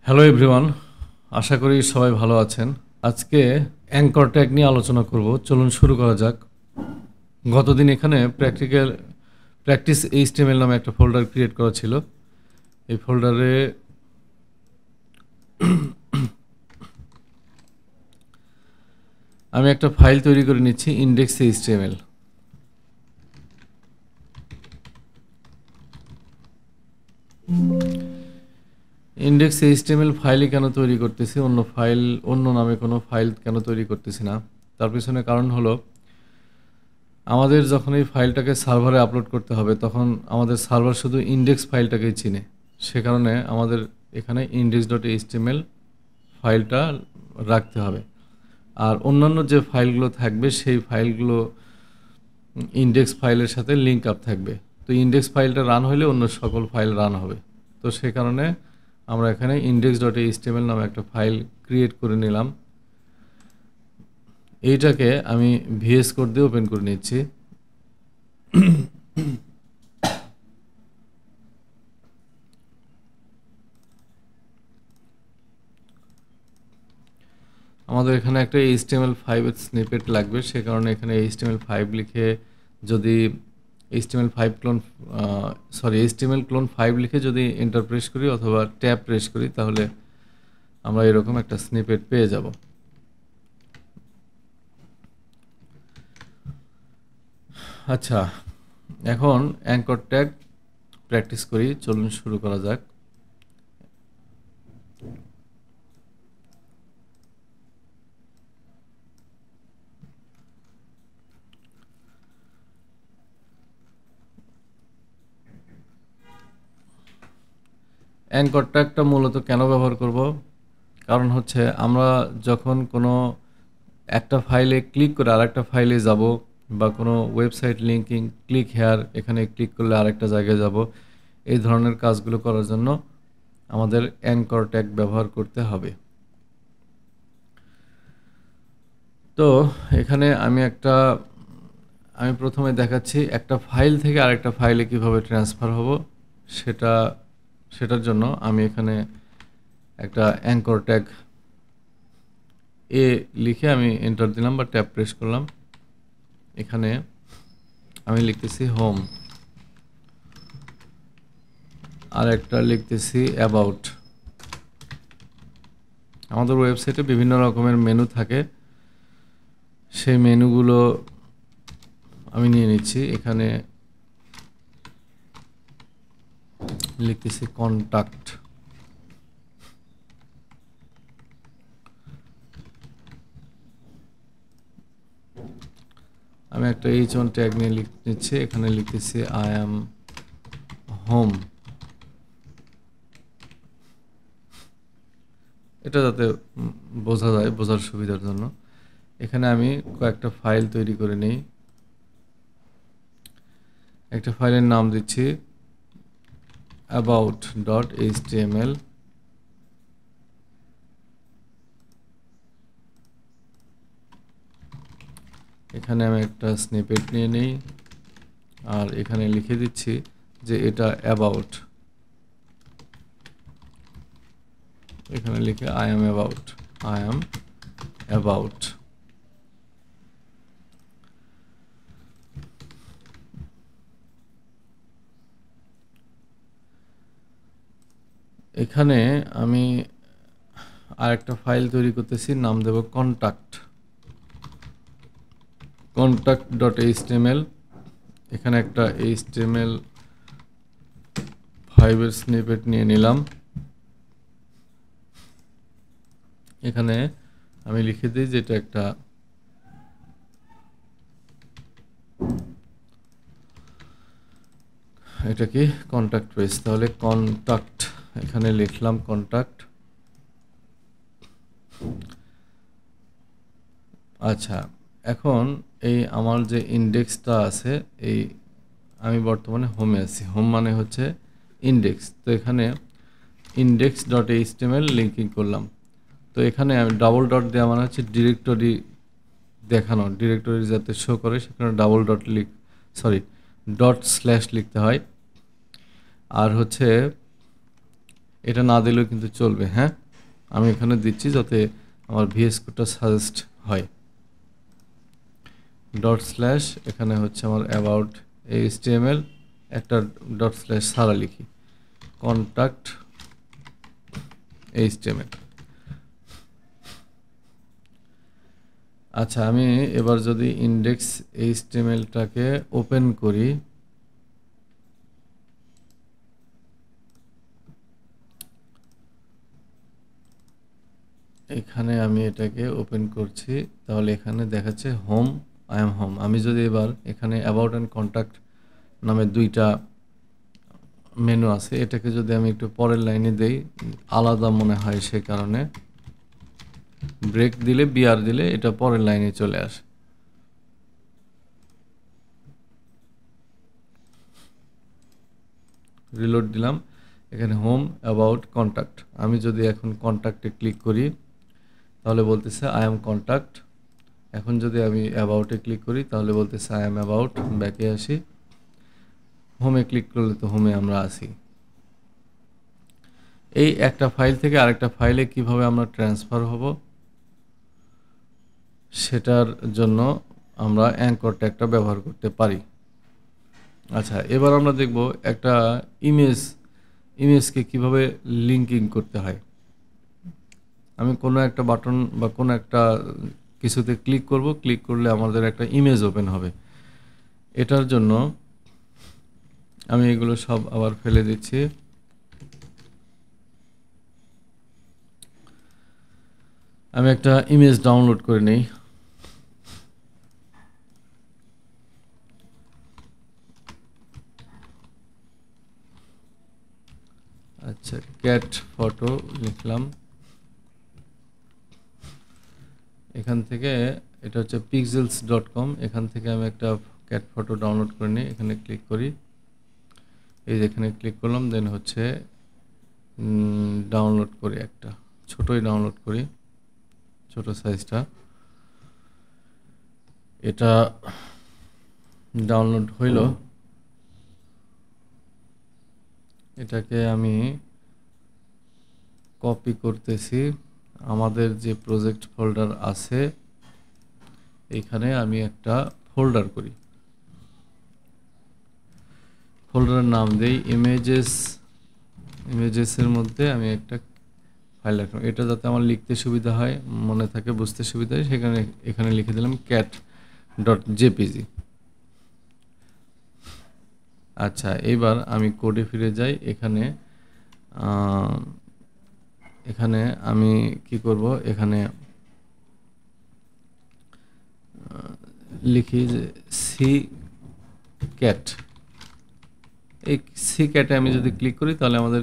Hello everyone, আশা করি সবাই ভালো আছেন। আজকে অ্যাঙ্কর ট্যাগ নিয়ে আলোচনা করব। চলুন শুরু করা যাক। গতদিন এখানে প্র্যাকটিস এইচটিএমএল নামে একটা ফোল্ডার ক্রিয়েট করা ছিল। এই ফোল্ডারে আমি একটা ফাইল তৈরি করে নিচ্ছি, ইন্ডেক্স এইচটিএমএল। ইন্ডেক্স এইচটিএমএল ফাইলই কেন তৈরি করতেছি, অন্য নামে কোনো ফাইল কেন তৈরি করতেছি না, তার পিছনে কারণ হলো আমাদের যখন এই ফাইলটাকে সার্ভারে আপলোড করতে হবে তখন আমাদের সার্ভার শুধু ইন্ডেক্স ফাইলটাকেই চিনে। সে কারণে আমাদের এখানে index.html ফাইলটা রাখতে হবে। আর অন্যান্য যে ফাইলগুলো থাকবে সেই ফাইলগুলো ইন্ডেক্স ফাইলের সাথে লিঙ্ক আপ থাকবে। তো ইন্ডেক্স ফাইলটা রান হলে অন্য সকল ফাইল রান হবে। তো সেই কারণে আমরা এখানে index.html নামে একটা ফাইল ক্রিয়েট করে নিলাম। এইটাকে আমি ভিএস কোড দিয়ে ওপেন করে নিচ্ছি। আমাদের এখানে একটা HTML5 এর স্নিপেট লাগবে, সে কারণে এখানে HTML5 লিখে যদি HTML ক্লোন 5 লিখে যদি এন্টার প্রেস করি অথবা ট্যাব প্রেস করি তাহলে আমরা এরকম একটা স্নিপেট পেয়ে যাব। আচ্ছা, এখন অ্যাঙ্কর ট্যাগ প্র্যাকটিস করি। চলুন শুরু করা যাক। অ্যাঙ্কর ট্যাগটা মূলত কেন ব্যবহার করব? কারণ হচ্ছে আমরা যখন কোনো একটা ফাইলে ক্লিক করে আরেকটা ফাইলে যাব বা কোনো ওয়েবসাইট লিঙ্কিং ক্লিক হেয়ার এখানে ক্লিক করলে আরেকটা জায়গায় যাব, এই ধরনের কাজগুলো করার জন্য আমাদের অ্যাঙ্কর ট্যাগ ব্যবহার করতে হবে। তো এখানে আমি প্রথমে দেখাচ্ছি একটা ফাইল থেকে আরেকটা ফাইলে কিভাবে ট্রান্সফার হব সেটার জন্য আমি এখানে একটা অ্যাঙ্কর ট্যাগ লিখে আমি এন্টার দিলাম বা ট্যাব প্রেস করলাম। এখানে আমি লিখতেছি হোম, আর একটা লিখতেছি অ্যাবাউট। আমাদের ওয়েবসাইটে বিভিন্ন রকমের মেনু থাকে, সেই মেনুগুলো আমি নিয়ে নিচ্ছি। এখানে লিখতেছি কন্টাক্ট। আমি একটা h1 ট্যাগ নিয়ে নিচ্ছি। এখানে লিখতেছি আই অ্যাম হোম। এটা যাতে বোঝা যায়, বোঝার সুবিধার জন্য এখানে আমি কয়েকটা ফাইল তৈরি করে নিই। একটা ফাইলের নাম দিচ্ছি about.html। এখানে আমি একটা স্নিপেট নিয়ে নিই আর এখানে লিখে দিচ্ছি যে এটা অ্যাবাউট। এখানে লিখে আই অ্যাম অ্যাবাউট। এখানে আমি আরেকটা ফাইল তৈরি করতেছি, নাম দেব contact.html। এখানে একটা HTML5 এর স্নিপেট নিয়ে নিলাম। এখানে আমি লিখে দিই যে এটা কি কন্টাক্ট পেজ। তাহলে কন্টাক্ট এখানে লিখলাম কন্টাক্ট। আচ্ছা, এখন এই আমার যে ইন্ডেক্সটা আছে, আমি বর্তমানে হোমে আছি। হোম মানে হচ্ছে ইন্ডেক্স। তো এখানে index.html লিঙ্কিং করলাম। তো এখানে আমি ডাবল ডট দেওয়া মানে হচ্ছে ডিরেক্টরি দেখানো, ডিরেক্টরি যাতে শো করে সেখানে ডট স্ল্যাশ লিখতে হয়। আর হচ্ছে এটা না দিলেও কিন্তু চলবে। হ্যাঁ, আমি এখানে দিচ্ছি যাতে আমার ভিএস কোডটা সাজেস্ট হয়। ডট স্ল্যাশ এখানে হচ্ছে আমার অ্যাবাউট এইচটিএমএল, একটা ডট স্ল্যাশ সারা লিখি, কন্ট্যাক্ট এইচটিএমএল। আচ্ছা, আমি এবার যদি ইন্ডেক্স এইচটিএমএলটাকে ওপেন করি, এখানে আমি এটাকে ওপেন করছি, তাহলে এখানে দেখাচ্ছে হোম, আই এম হোম। আমি যদি এবার এখানে অ্যাবাউট অ্যান্ড কন্ট্যাক্ট নামে দুইটা মেনু আছে, এটাকে যদি আমি একটু পরের লাইনে দেই, আলাদা মনে হয়, সে কারণে ব্রেক দিলে, বিআর দিলে এটা পরের লাইনে চলে আসে। রিলোড দিলাম, এখানে হোম, অ্যাবাউট, কন্ট্যাক্ট। আমি যদি এখন কন্ট্যাক্টে ক্লিক করি তাহলে বলতেছে আই এম কন্ট্যাক্ট। এখন যদি আমি অ্যাবাউটে ক্লিক করি তাহলে বলতেছে আই এম অ্যাবাউট। ব্যাকে আসি, হোমে ক্লিক করলে তো হোমে আমরা আসি। এই একটা ফাইল থেকে আরেকটা ফাইলে কিভাবে আমরা ট্রান্সফার হব সেটার জন্য আমরা অ্যাঙ্কর ট্যাগটা ব্যবহার করতে পারি। আচ্ছা, এবার আমরা দেখব একটা ইমেজকে কিভাবে লিঙ্কিং করতে হয়। আমি কোনো একটা বাটন বা কোনো একটা কিছুতে ক্লিক করব, ক্লিক করলে আমাদের একটা ইমেজ ওপেন হবে। এটার জন্য আমি এগুলো সব আবার ফেলে দিচ্ছি। আমি একটা ইমেজ ডাউনলোড করে নেই। আচ্ছা, ক্যাট ফটো লিখলাম। এখান থেকে এটা হচ্ছে pixels.com, এখান থেকে আমি একটা ক্যাট ফটো ডাউনলোড করে নিই। এখানে ক্লিক করি, এই যে এখানে ক্লিক করলাম, দেন হচ্ছে ডাউনলোড করি, একটা ছোটই ডাউনলোড করি, ছোট সাইজটা। এটা ডাউনলোড হইল, এটাকে আমি কপি করতেছি। আমাদের যে প্রজেক্ট ফোল্ডার আছে এখানে আমি একটা ফোল্ডার করি, ফোল্ডারের নাম দেই ইমেজেসের মধ্যে আমি একটা ফাইল রাখলাম। এটা যাতে আমার লিখতে সুবিধা হয়, মনে থাকে, বুঝতে সুবিধা হয়, সেখানে এখানে লিখে দিলাম cat.jpg। আচ্ছা, এবার আমি কোডে ফিরে যাই। এখানে আমি কি করব, এখানে লিখি যে সি ক্যাট। এই সি ক্যাটে আমি যদি ক্লিক করি তাহলে আমাদের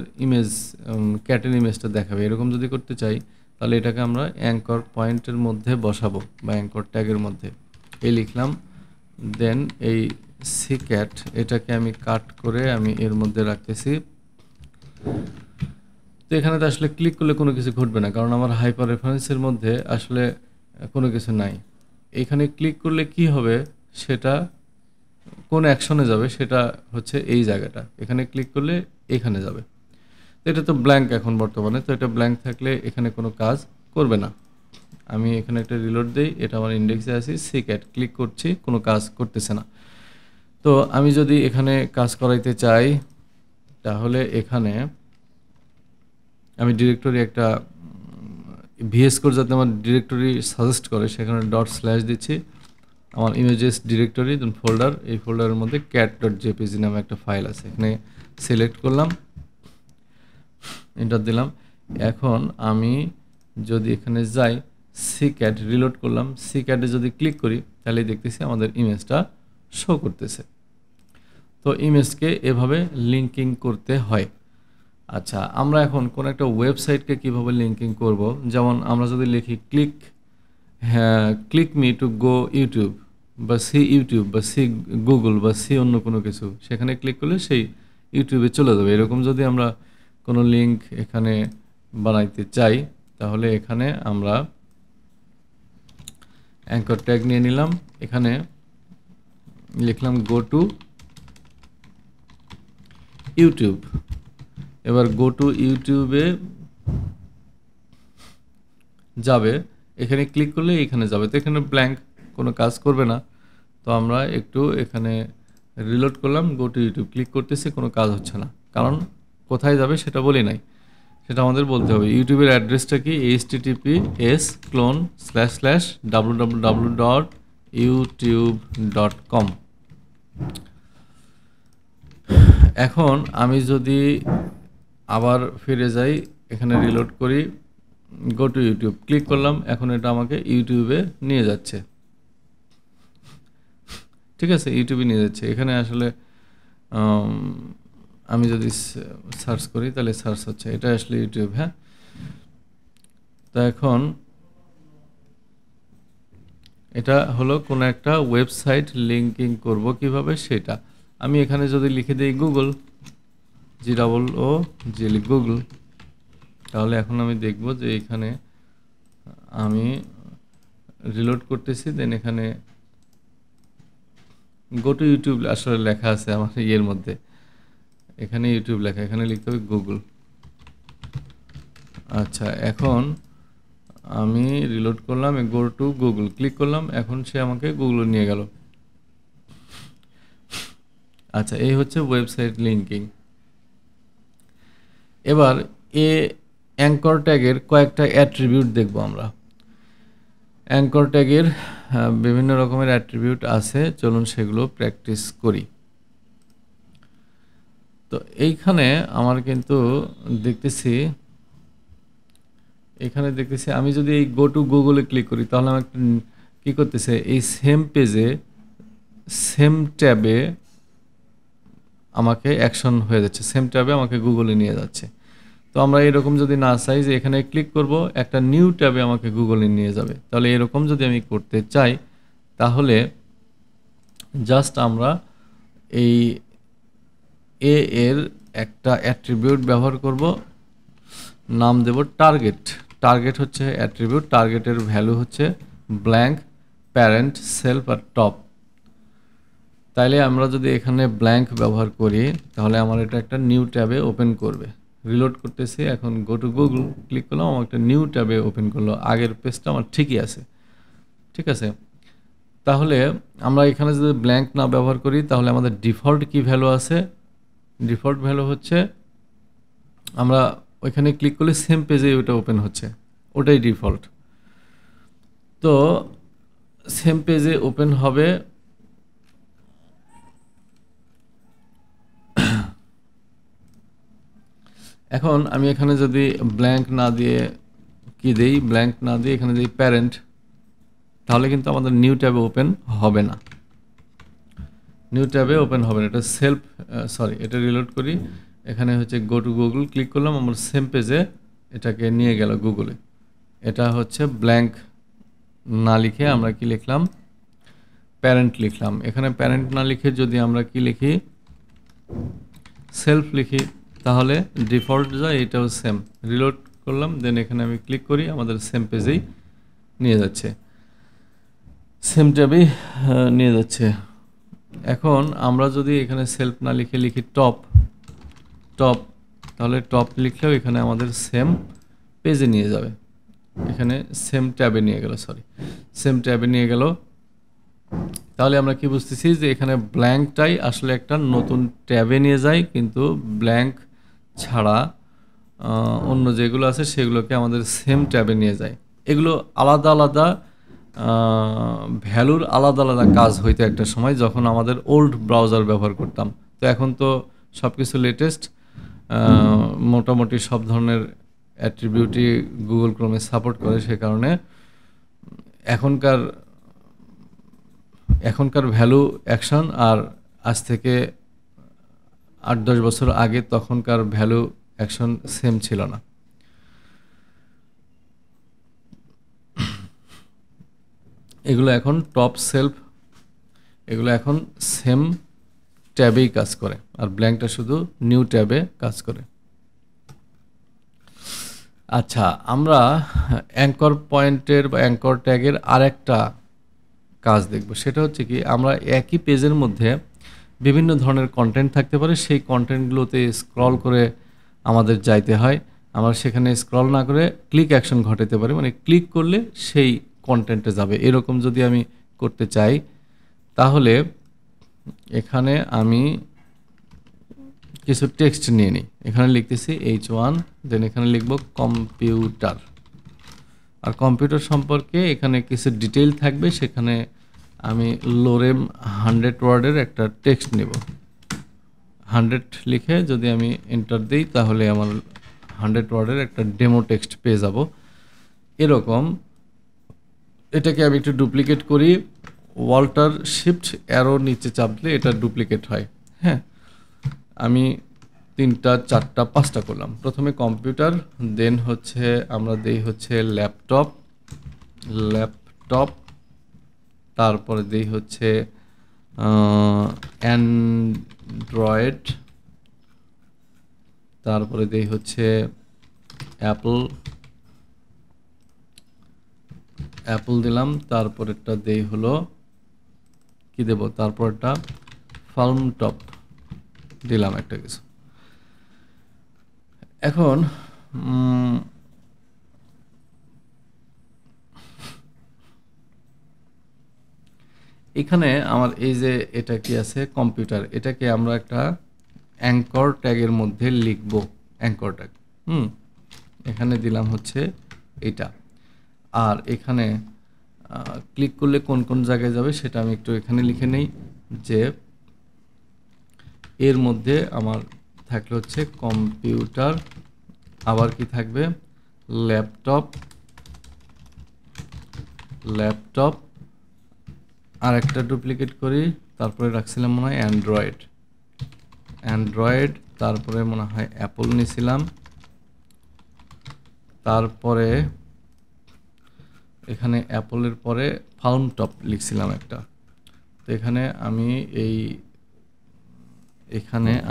ক্যাটের ইমেজটা দেখাবে। এরকম যদি করতে চাই তাহলে এটাকে আমরা অ্যাঙ্কর পয়েন্টের মধ্যে বসাবো বা অ্যাঙ্কর ট্যাগের মধ্যে। এই লিখলাম, দেন এই সি ক্যাট এটাকে আমি কাট করে আমি এর মধ্যে রাখতেছি। তো এখানে তো আসলে ক্লিক করলে কোনো কিছু ঘটবে না, কারণ আমার হাইপার রেফারেন্সের মধ্যে আসলে কোনো কিছু নাই। এইখানে ক্লিক করলে কি হবে, সেটা কোন অ্যাকশনে যাবে সেটা হচ্ছে এই জায়গাটা। এখানে ক্লিক করলে এখানে যাবে। তো এটা তো ব্ল্যাঙ্ক এখন বর্তমানে, তো এটা ব্ল্যাঙ্ক থাকলে এখানে কোনো কাজ করবে না। আমি এখানে একটা রিলোড দেই, এটা আমার ইন্ডেক্সে আছি, সি ক্যাট ক্লিক করছি, কোনো কাজ করতেছে না। তো আমি যদি এখানে কাজ করাইতে চাই তাহলে এখানে আমি ডিরেক্টরি একটা ভিএস কোড যাতে আমার ডিরেক্টরি সাজেস্ট করে সেখানে ডট স্ল্যাশ দিচ্ছি। আমার ইমেজেস ডিরেক্টরি দেন ফোল্ডার, এই ফোল্ডারের মধ্যে cat.jpg নামে একটা ফাইল আছে, এখানে সিলেক্ট করলাম, এন্টার দিলাম। এখন আমি যদি এখানে যাই, সি ক্যাট রিলোড করলাম, সি ক্যাটে যদি ক্লিক করি তাহলে দেখতেছি আমাদের ইমেজটা শো করতেছে। তো ইমেজকে এভাবে লিঙ্কিং করতে হয়। আচ্ছা, আমরা এখন কোন একটা ওয়েবসাইটকে কিভাবে লিঙ্কিং করব, যেমন আমরা যদি লিখি click me to go YouTube বা সি ইউটিউব বা সি গুগল বা সি অন্য কোনো কিছু, সেখানে ক্লিক করলে সেই ইউটিউবে চলে যাবে। এরকম যদি আমরা কোনো লিঙ্ক এখানে বানাইতে চাই তাহলে এখানে আমরা অ্যাঙ্কর ট্যাগ নিয়ে নিলাম, এখানে লিখলাম গো টু ইউটিউব। এবার গো টু ইউটিউবে যাবে, এখানে ক্লিক করলে এখানে যাবে। তো এখানে ব্ল্যাঙ্ক, কোনো কাজ করবে না। তো আমরা একটু এখানে রিলোড করলাম, গো টু ইউটিউব ক্লিক করতেছি, কোনো কাজ হচ্ছে না, কারণ কোথায় যাবে সেটা বলি নাই, সেটা আমাদের বলতে হবে। ইউটিউবের অ্যাড্রেসটা কি, https://www.youtube.com। এখন আমি যদি আবার ফিরে যাই, এখানে রিলোড করি, গো টু ইউটিউব ক্লিক করলাম, এখন এটা আমাকে ইউটিউবে নিয়ে যাচ্ছে। ঠিক আছে, ইউটিউবে নিয়ে যাচ্ছে। এখানে আসলে আমি যদি সার্চ করি তাহলে সার্চ হচ্ছে, এটা আসলে ইউটিউব। হ্যাঁ, তো এখন এটা হলো কোনো একটা ওয়েবসাইট লিঙ্কিং করব কিভাবে সেটা। আমি এখানে যদি লিখে দিই গুগল, GOOGLE গুগল, তাহলে এখন আমি দেখব যে এখানে আমি রিলোড করতেছি, দেন এখানে গো টু ইউটিউব আসলে লেখা আছে আমার ইয়ের মধ্যে, এখানে ইউটিউব লেখা, এখানে লিখতে হবে গুগল। আচ্ছা, এখন আমি রিলোড করলাম, গো টু গুগল ক্লিক করলাম, এখন সে আমাকে গুগল নিয়ে গেল। আচ্ছা, এই হচ্ছে ওয়েবসাইট লিঙ্কিং। এবার অ্যাঙ্কর ট্যাগের কয়েকটা অ্যাট্রিবিউট দেখব আমরা। অ্যাঙ্কর ট্যাগের বিভিন্ন রকমের অ্যাট্রিবিউট আছে, চলুন সেগুলো প্র্যাকটিস করি। তো এইখানে আমার কিন্তু দেখতেছি, আমি যদি এই গো টু গুগলে ক্লিক করি, তাহলে আমার কি করতেছে, এই সেম পেজে সেম ট্যাবে আমাকে অ্যাকশন হয়ে যাচ্ছে, সেম ট্যাবে আমাকে গুগলে নিয়ে যাচ্ছে। তো আমরা এরকম যদি না চাই যে এখানে ক্লিক করব, একটা নিউ ট্যাবে আমাকে গুগলে নিয়ে যাবে, তাহলে এরকম যদি আমি করতে চাই, তাহলে জাস্ট আমরা এই এর একটা অ্যাট্রিবিউট ব্যবহার করব, নাম দেব টার্গেট। টার্গেট হচ্ছে অ্যাট্রিবিউট, টার্গেটের ভ্যালু হচ্ছে ব্ল্যাঙ্ক, প্যারেন্ট, সেলফ আর টপ। তাইলে আমরা যদি এখানে ব্ল্যাঙ্ক ব্যবহার করি, তাহলে আমার এটা একটা নিউ ট্যাবে ওপেন করবে। রিলোড করতেছি, এখন গো টু গুগল ক্লিক করলাম, আমার একটা নিউ ট্যাবে ওপেন করলো, আগের পেজটা আমার ঠিকই আছে। ঠিক আছে, তাহলে আমরা এখানে যদি ব্ল্যাঙ্ক না ব্যবহার করি, তাহলে আমাদের ডিফল্ট কি ভ্যালু আছে, ডিফল্ট ভ্যালু হচ্ছে, আমরা ওইখানে ক্লিক করলে সেম পেজে ওটা ওপেন হচ্ছে, ওটাই ডিফল্ট। তো সেম পেজে ওপেন হবে। এখন আমি এখানে যদি ব্ল্যাঙ্ক না দিয়ে কি দেই, ব্ল্যাঙ্ক না দিয়ে এখানে দিই প্যারেন্ট, তাহলে কিন্তু আমাদের নিউ ট্যাবে ওপেন হবে না, নিউ ট্যাবে ওপেন হবে না। এটা সেলফ, এটা রিলোড করি, এখানে হচ্ছে গো টু গুগল ক্লিক করলাম, আমার সেম পেজে এটাকে নিয়ে গেল গুগলে। এটা হচ্ছে ব্ল্যাঙ্ক না লিখে আমরা কি লিখলাম, প্যারেন্ট লিখলাম। এখানে প্যারেন্ট না লিখে যদি আমরা কি লিখি, সেলফ লিখি, তাহলে ডিফল্ট যায় এটাও সেম। রিলোড করলাম, দেন এখানে আমি ক্লিক করি, আমাদের সেম পেজেই নিয়ে যাচ্ছে, সেম ট্যাবেই নিয়ে যাচ্ছে। এখন আমরা যদি এখানে সেলফ না লিখে লিখি টপ, তাহলে টপ লিখলেও এখানে আমাদের সেম পেজে নিয়ে যাবে, এখানে সেম ট্যাবে নিয়ে গেল, সেম ট্যাবে নিয়ে গেল। তাহলে আমরা কি বুঝতেছি যে এখানে ব্ল্যাঙ্কটাই আসলে একটা নতুন ট্যাবে নিয়ে যায়, কিন্তু ব্ল্যাঙ্ক ছাড়া অন্য যেগুলো আছে সেগুলোকে আমাদের সেম ট্যাবে নিয়ে যায়। এগুলো আলাদা আলাদা ভ্যালুর আলাদা আলাদা কাজ হইতো একটা সময়, যখন আমাদের ওল্ড ব্রাউজার ব্যবহার করতাম। তো এখন তো সব কিছু লেটেস্ট, মোটামুটি সব ধরনের অ্যাট্রিবিউটই গুগল ক্রোমে সাপোর্ট করে, সে কারণে এখনকার ভ্যালু অ্যাকশন আর আজ থেকে 8-10 বছর আগে তখনকার ভ্যালু অ্যাকশন সেম ছিল না। এগুলো এখন টপ, সেলফ, এগুলো এখন সেম ট্যাবেই কাজ করে, আর ব্ল্যাঙ্কটা শুধু নিউ ট্যাবে কাজ করে। আচ্ছা, আমরা অ্যাঙ্কর পয়েন্টের বা অ্যাঙ্কর ট্যাগের আরেকটা কাজ দেখব, সেটা হচ্ছে কি, আমরা একই পেজের মধ্যে বিভিন্ন ধরনের কন্টেন্ট থাকতে পারে, সেই কন্টেন্টগুলোতে স্ক্রল করে আমাদের যাইতে হয়। আমরা সেখানে স্ক্রল না করে ক্লিক অ্যাকশন ঘটাতে পারি, মানে ক্লিক করলে সেই কন্টেন্টে যাবে। এরকম যদি আমি করতে চাই তাহলে এখানে আমি কিছু টেক্সট নিয়ে নিই। এখানে লিখতেছি H1, দেন এখানে লিখব কম্পিউটার। আর কম্পিউটার সম্পর্কে এখানে কিছু ডিটেইল থাকবে, সেখানে আমি লোরেম 100 ওয়ার্ডের একটা টেক্সট নেব। 100 লিখে যদি আমি এন্টার দিই তাহলে আমার 100 ওয়ার্ডের একটা ডেমো টেক্সট পেয়ে যাব। এরকম এটাকে আমি একটু ডুপ্লিকেট করি, ওয়াল্টার শিফট অ্যারো নিচে চাপলে এটা ডুপ্লিকেট হয়। হ্যাঁ, আমি 3টা 4টা 5টা করলাম। প্রথমে কম্পিউটার, দেন হচ্ছে আমরা দেই হচ্ছে ল্যাপটপ, তারপরে দেই হচ্ছে অ্যান্ড্রয়েড, তারপরে দেই হচ্ছে অ্যাপল দিলাম, তারপরেরটা দেই হলো কি দেব, তারপরটা ফার্মটপ দিলাম একটা কিছু। এখন এখানে আমার এই যে এটা কি আছে কম্পিউটার, এটাকে আমরা একটা অ্যাঙ্কর ট্যাগের মধ্যে লিখব। অ্যাঙ্কর ট্যাগ এখানে দিলাম হচ্ছে এটা। আর এখানে ক্লিক করলে কোন কোন জায়গায় যাবে সেটা আমি একটু এখানে লিখে নেই, যে এর মধ্যে আমার থাকলে হচ্ছে কম্পিউটার, আবার কি থাকবে ল্যাপটপ, আর একটা ডুপ্লিকেট করি, তারপরে রাখছিলাম মনে হয় অ্যান্ড্রয়েড, তারপরে মনে হয় অ্যাপল নিয়েছিলাম, তারপরে এখানে অ্যাপলের পরে ফার্মটপ লিখছিলাম একটা। তো এখানে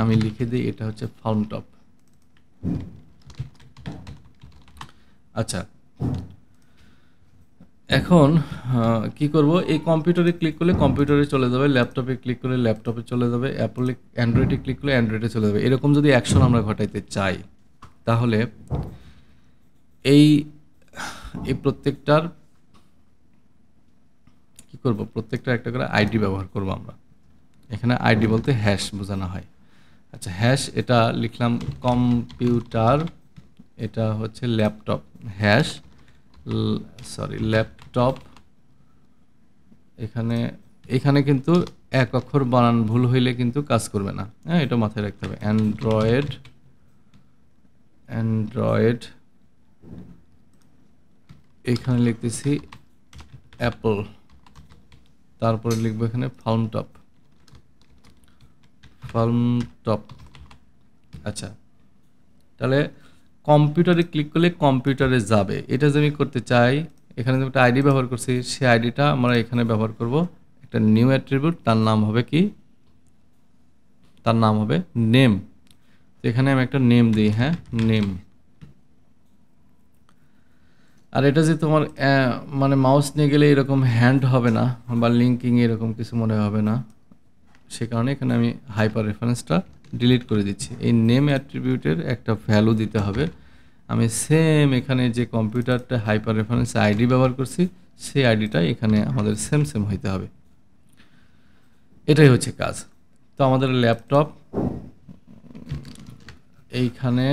আমি লিখে দিই এটা হচ্ছে ফার্মটপ। আচ্ছা, এখন কি করব, এই কম্পিউটারে ক্লিক করলে কম্পিউটারে চলে যাবে, ল্যাপটপে ক্লিক করলে ল্যাপটপে চলে যাবে, অ্যান্ড্রয়েডে ক্লিক করলে অ্যান্ড্রয়েডে চলে যাবে। এরকম যদি অ্যাকশন আমরা ঘটাইতে চাই তাহলে এই প্রত্যেকটার কি করব, প্রত্যেকটার একটা করে আইডি ব্যবহার করব আমরা। এখানে আইডি বলতে হ্যাশ বোঝানো হয়। আচ্ছা, হ্যাশ এটা লিখলাম কম্পিউটার, এটা হচ্ছে ল্যাপটপ, হ্যাশ ল্যাপটপ। এখানে কিন্তু এক অক্ষর বানান ভুল হইলে কিন্তু কাজ করবে না। হ্যাঁ, এটা মাথায় রাখতে হবে। অ্যান্ড্রয়েড এখানে লিখতেছি অ্যাপল, তারপরে লিখবো এখানে ফার্মটপ। আচ্ছা, তাহলে কম্পিউটারে ক্লিক করলে কম্পিউটারে যাবে। এটা যদি আমি করতে চাই, এখানে যে একটা আইডি ব্যবহার করছি সেই আইডিটা আমরা এখানে ব্যবহার করব, একটা নিউ অ্যাট্রিবিউট, তার নাম হবে কি, তার নাম হবে নেম। তো এখানে আমি একটা নেম দিই, হ্যাঁ নেম। আর এটা যে তোমার মানে মাউস নিয়ে গেলে এরকম হ্যান্ড হবে না বা লিঙ্কিং এরকম কিছু মনে হবে না, সে কারণে এখানে আমি হাইপার রেফারেন্সটা ডিলিট করে দিচ্ছি। এই নেম অ্যাট্রিবিউটের একটা ভ্যালু দিতে হবে। আমি সেম এখানে যে কম্পিউটারটা হাইপার রেফারেন্স আইডি ব্যবহার করছি সেই আইডিটা এখানে আমাদের সেম হইতে হবে। এটাই হচ্ছে কাজ। তো আমাদের ল্যাপটপ, এইখানে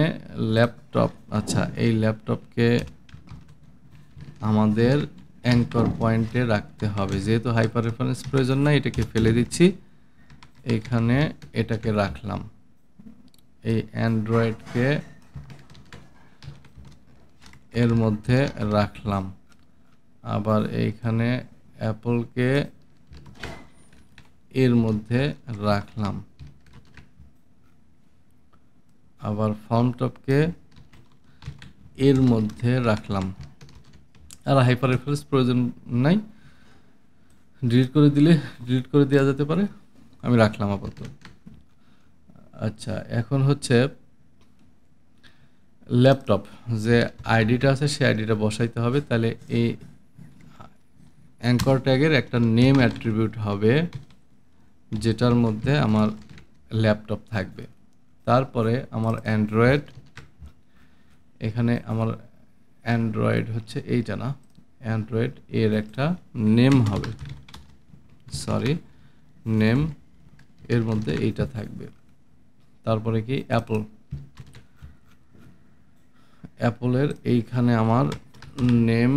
ল্যাপটপ, আচ্ছা এই ল্যাপটপকে আমাদের অ্যাঙ্কর পয়েন্টে রাখতে হবে। যেহেতু হাইপার রেফারেন্স প্রয়োজন নাই, এটাকে ফেলে দিচ্ছি, এখানে এটাকে রাখলাম। এই অ্যান্ড্রয়েডকে এর মধ্যে রাখলাম, আবার এইখানে অ্যাপলকে এর মধ্যে রাখলাম, আবার ফার্মটপকে এর মধ্যে রাখলাম। আর হাইপার রেফারেন্স প্রয়োজন নাই, ডিলিট করে দেওয়া যেতে পারে, আমি রাখলাম আপাতত। আচ্ছা, এখন হচ্ছে ল্যাপটপ যে আইডিটা আছে সেই আইডিটা বসাইতে হবে। তাহলে এই অ্যাঙ্কর ট্যাগের একটা নেম অ্যাট্রিবিউট হবে যেটার মধ্যে আমার ল্যাপটপ থাকবে। তারপরে আমার অ্যান্ড্রয়েড এখানে আমার অ্যান্ড্রয়েড হচ্ছে এইটা না, অ্যান্ড্রয়েড এর একটা নেম হবে, সরি নেম, এর মধ্যে এইটা থাকবে। তারপরে কি অ্যাপলের এইখানে আমার নেম,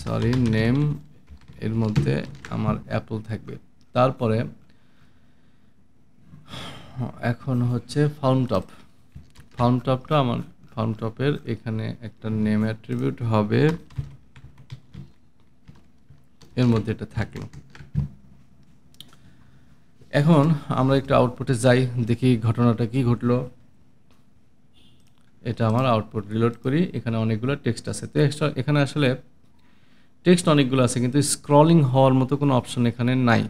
সরি নেম, এর মধ্যে আমার অ্যাপল থাকবে। তারপরে এখন হচ্ছে ফাউন্টপটা আমার ফাউন্টপের এখানে একটা নেম অ্যাট্রিবিউট হবে, এর মধ্যে এটা থাকলো। এখন আমরা একটু আউটপুটে যাই, দেখি ঘটনাটা কি ঘটলো। এটা আমার আউটপুট, রিলোড করি, এখানে অনেকগুলো টেক্সট আছে। তো এখানে আসলে টেক্সট অনেকগুলো আছে, কিন্তু স্ক্রলিং হওয়ার মতো কোনো অপশন এখানে নাই,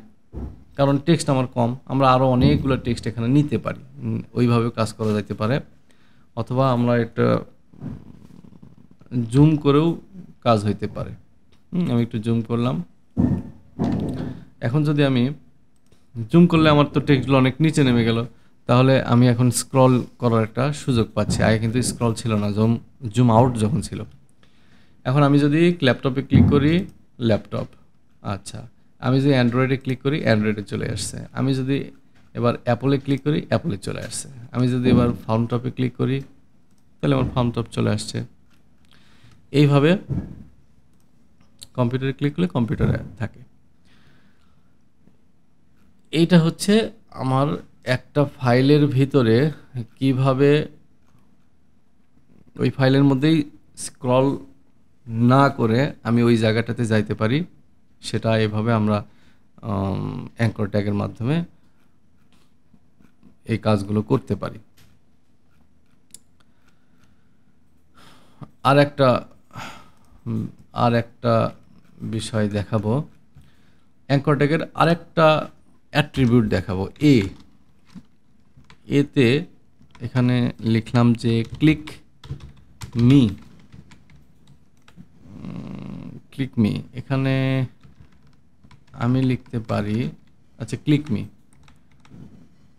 কারণ টেক্সট আমার কম। আমরা আরও অনেকগুলো টেক্সট এখানে নিতে পারি, ওইভাবে কাজ করা যেতে পারে, অথবা আমরা এটা জুম করেও কাজ হইতে পারে। আমি একটু জুম করলাম। এখন যদি আমি জুম করলে আমার তো টেক্সটগুলো অনেক নিচে নেমে গেল, তাহলে আমি এখন স্ক্রল করার একটা সুযোগ পাচ্ছি। আগে কিন্তু স্ক্রল ছিল না, জুম আউট যখন ছিল। এখন আমি যদি ল্যাপটপে ক্লিক করি, ল্যাপটপ, আচ্ছা, আমি যদি অ্যান্ড্রয়েডে ক্লিক করি, অ্যান্ড্রয়েডে চলে আসছে। আমি যদি এবার অ্যাপলে ক্লিক করি, অ্যাপলে চলে আসছে। আমি যদি এবার ফাউন্টপে ক্লিক করি, তাহলে আমার ফাউন্টপ চলে আসছে। এইভাবে কম্পিউটারে ক্লিক করলে কম্পিউটারে থাকে। এইটা হচ্ছে আমার একটা ফাইলের ভিতরে কিভাবে ওই ফাইলের মধ্যেই স্ক্রল না করে আমি ওই জায়গাটাতে যাইতে পারি, সেটা এভাবে আমরা অ্যাঙ্কর ট্যাগের মাধ্যমে এই কাজগুলো করতে পারি। আর একটা বিষয় দেখাবো, অ্যাঙ্কর ট্যাগের আরেকটা অ্যাট্রিবিউট দেখাবো, এতে এখানে লিখলাম যে ক্লিক মি, এখানে আমি লিখতে পারি, আচ্ছা ক্লিক মি,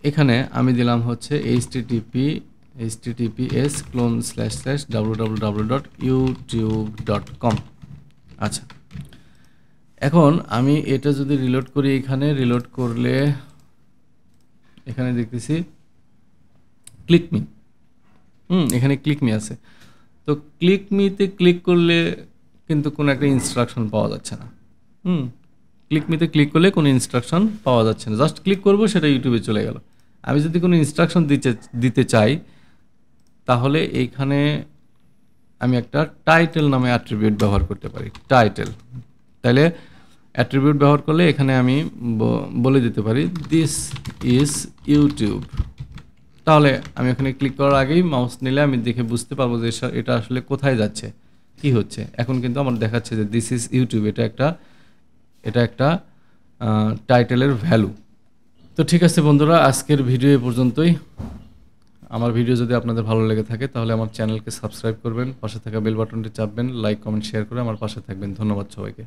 এখানে আমি দিলাম হচ্ছে https://www.youtube.com। আচ্ছা, এখন আমি এটা যদি রিলোড করি, এখানে রিলোড করলে এখানে দেখতেছি ক্লিক মি, এখানে ক্লিক মি আছে। তো ক্লিক মিতে ক্লিক করলে কিন্তু কোনো একটা ইনস্ট্রাকশন পাওয়া যাচ্ছে না। ক্লিক মিতে ক্লিক করলে কোনো ইনস্ট্রাকশন পাওয়া যাচ্ছে না, জাস্ট ক্লিক করব, সেটা ইউটিউবে চলে গেল। আমি যদি কোনো ইনস্ট্রাকশন দিতে চাই, তাহলে এইখানে আমি একটা টাইটেল নামে অ্যাট্রিবিউট ব্যবহার করতে পারি, টাইটেল। তাহলে অ্যাট্রিবিউট ব্যবহার করলে এখানে আমি বলে দিতে পারি দিস ইজ ইউটিউব। তাহলে আমি এখানে ক্লিক করার আগেই মাউস নিলে আমি দেখে বুঝতে পারবো যে এটা আসলে কোথায় যাচ্ছে, কি হচ্ছে। এখন কিন্তু আমার দেখাচ্ছে যে দিস ইজ ইউটিউব, এটা একটা টাইটেলের ভ্যালু। তো ঠিক আছে বন্ধুরা, আজকের ভিডিও এ পর্যন্তই। আমার ভিডিও যদি আপনাদের ভালো লেগে থাকে, তাহলে আমার চ্যানেলকে সাবস্ক্রাইব করবেন, পাশে থাকা বেল বাটনটি চাপবেন, লাইক কমেন্ট শেয়ার করে আমার পাশে থাকবেন। ধন্যবাদ সবাইকে।